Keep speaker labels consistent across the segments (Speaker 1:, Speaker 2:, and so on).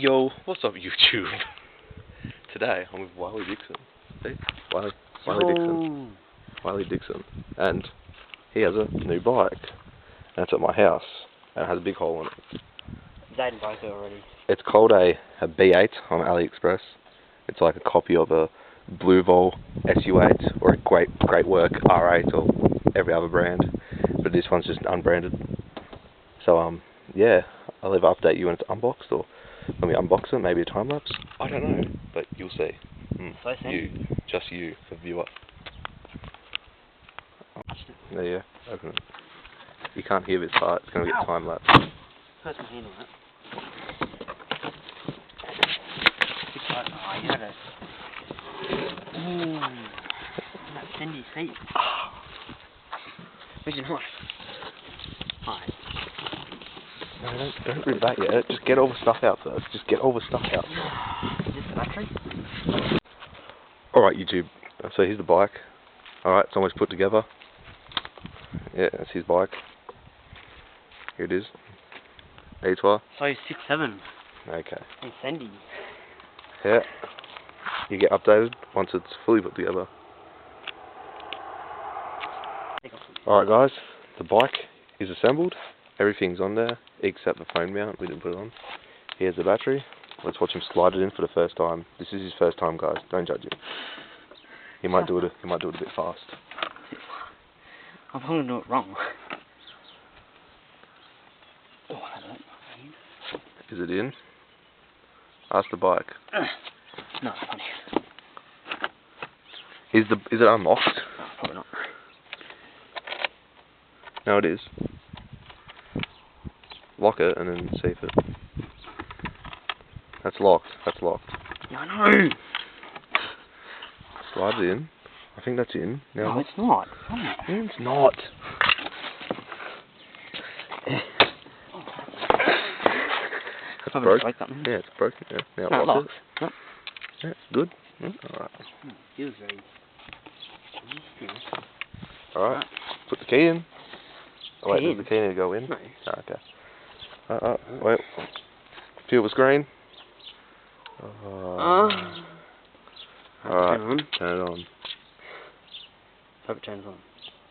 Speaker 1: Yo, what's up YouTube? Today I'm with Wiley Dixon. See? Wiley Dixon. And he has a new bike. And it's at my house. And it has a big hole in it.
Speaker 2: Zayden broke it already.
Speaker 1: It's called a B8 on AliExpress. It's like a copy of a Blue Vol SU8 or a Great Work R8 or every other brand. But this one's just unbranded. So yeah, I'll either update you when it's unboxed or when we unbox it, maybe a time lapse. I don't know, but you'll see.
Speaker 2: So
Speaker 1: Just you, the viewer. There you go. Open it. You can't hear this part. It's going to get time lapse.
Speaker 2: Hurts my hand on it. Oh, you had a... that Cindy seat. Where's your knife? Hi.
Speaker 1: No, don't rip that yet. Just get all the stuff out first. Just get all the stuff out.
Speaker 2: Is this the battery?
Speaker 1: Alright, YouTube. So here's the bike. Alright, it's almost put together. Yeah, that's his bike. Here it is. E-Twa.
Speaker 2: So 6'7".
Speaker 1: Okay.
Speaker 2: And Cindy.
Speaker 1: Yeah. You get updated once it's fully put together. Alright guys, the bike is assembled. Everything's on there except the phone mount. We didn't put it on. Here's the battery. Let's watch him slide it in for the first time. This is his first time, guys. Don't judge him. He might do it a bit fast.
Speaker 2: I'm probably doing it wrong. Oh,
Speaker 1: is it in? Ask the bike.
Speaker 2: No, it's funny.
Speaker 1: Is it unlocked?
Speaker 2: No, probably not.
Speaker 1: No, it is. Lock it and then see if it... That's locked.
Speaker 2: Yeah, I know.
Speaker 1: Slide it in. I think that's in.
Speaker 2: No, it's not.
Speaker 1: Yeah, it's not. It's broken. Yeah, it's broken. Yeah. Now lock it.
Speaker 2: No.
Speaker 1: Yeah, it's good. Alright.
Speaker 2: Feels very...
Speaker 1: Alright. Put the key in. Oh, wait, does the key need to go in?
Speaker 2: No.
Speaker 1: Oh, okay. Wait. Feel the screen. Alright, turn it on.
Speaker 2: Hope it turns on.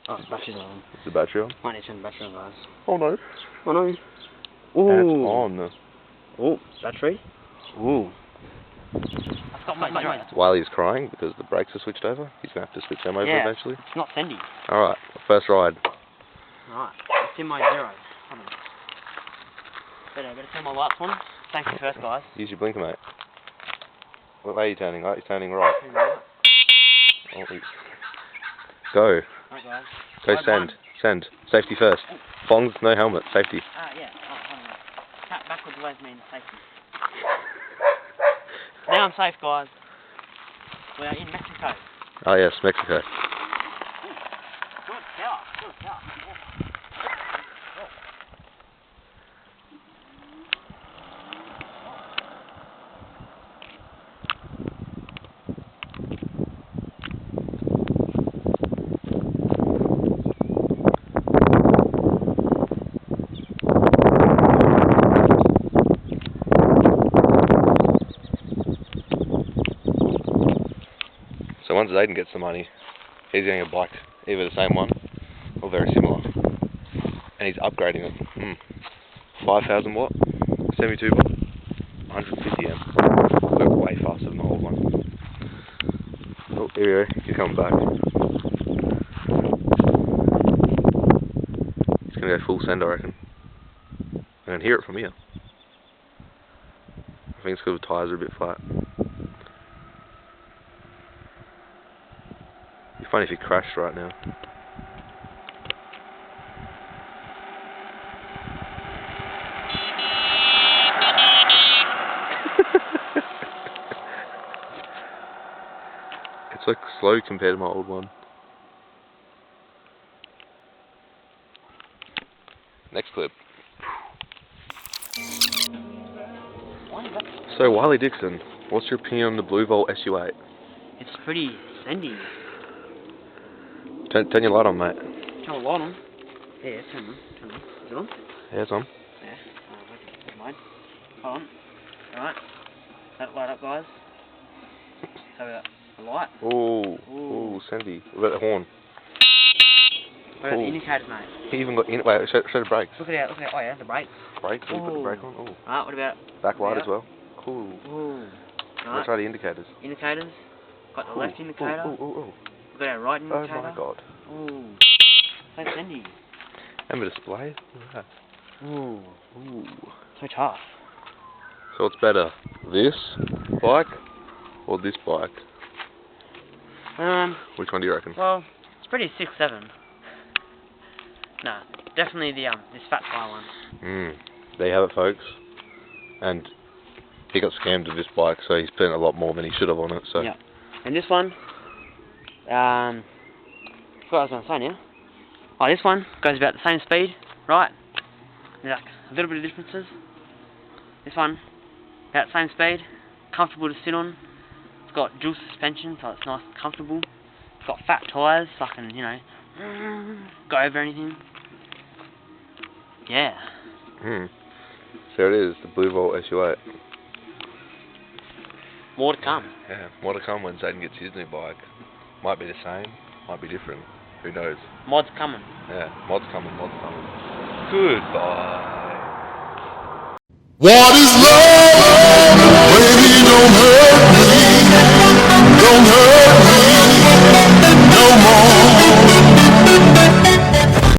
Speaker 2: Oh, the battery's on.
Speaker 1: Is the battery on?
Speaker 2: Might need to turn the battery on, guys.
Speaker 1: Oh no.
Speaker 2: Oh no.
Speaker 1: Ooh. And it's on.
Speaker 2: Oh, battery. Ooh. I've got my
Speaker 1: Wiley is crying because the brakes are switched over. He's going to have to switch them over eventually.
Speaker 2: It's not Cindy.
Speaker 1: Alright, first ride.
Speaker 2: Alright, it's in my zero. Hold on. Better turn my lights on. Safety first, guys.
Speaker 1: Use your blinker, mate. What way are you turning? Right? You're turning right. Oh, go.
Speaker 2: Alright, guys.
Speaker 1: Go send. Safety first. Bongs, no helmet. Safety.
Speaker 2: Yeah. Hold on. Tap backwards always means safety. Now I'm safe, guys. We are in Mexico.
Speaker 1: Oh yes, Mexico.
Speaker 2: Good power.
Speaker 1: So once Zayden gets the money, he's getting a bike, either the same one or very similar, and he's upgrading it. 5,000 watt, 72 watt, 150 amp. Work way faster than the old one. Oh, here we go. He's coming back. He's gonna go full send, I reckon. I can hear it from here. I think it's because the tyres are a bit flat. It'd be funny if he crashed right now. It's like slow compared to my old one. Next clip. So Wiley Dixon, what's your opinion on the Blue Vol SU8?
Speaker 2: It's pretty sandy.
Speaker 1: Turn your light on, mate.
Speaker 2: Turn the light on. Yeah, turn on. Is it on?
Speaker 1: Yeah, it's on.
Speaker 2: Yeah. Never mind. Hold on. Alright. Let it light up, guys. So we got the light.
Speaker 1: Ooh, Sandy. What about the horn?
Speaker 2: What about the indicators, mate?
Speaker 1: He even got in. Wait, show the brakes.
Speaker 2: Look at oh yeah, the brakes.
Speaker 1: Brakes? You put the brake on? Ooh.
Speaker 2: Alright, what about?
Speaker 1: Backlight as well. Cool.
Speaker 2: Ooh.
Speaker 1: Let's try the indicators.
Speaker 2: Indicators. Got the left indicator.
Speaker 1: Ooh.
Speaker 2: We've got our right indicator.
Speaker 1: Oh my god.
Speaker 2: Ooh. So Sandy.
Speaker 1: And the display? Look at that.
Speaker 2: Ooh. So tough.
Speaker 1: So what's better? This bike or this bike? Which one do you reckon?
Speaker 2: Well, it's pretty 6'7". Nah, definitely the this fat guy one.
Speaker 1: There you have it, folks. And he got scammed with this bike, so he spent a lot more than he should have on it. So
Speaker 2: yeah. And this one, I forgot what I was going to say now. Oh, this one goes about the same speed, right? There's like a little bit of differences. This one, about the same speed, comfortable to sit on. It's got dual suspension, so it's nice and comfortable. It's got fat tyres, so I can, you know, go over anything. Yeah.
Speaker 1: So it is, the Blue Volt SU8.
Speaker 2: More to come.
Speaker 1: Yeah, more to come when Zayden gets his new bike. Might be the same, might be different. Who knows?
Speaker 2: Mods coming.
Speaker 1: Yeah, mods coming. Goodbye.
Speaker 3: What is love? Baby, don't hurt.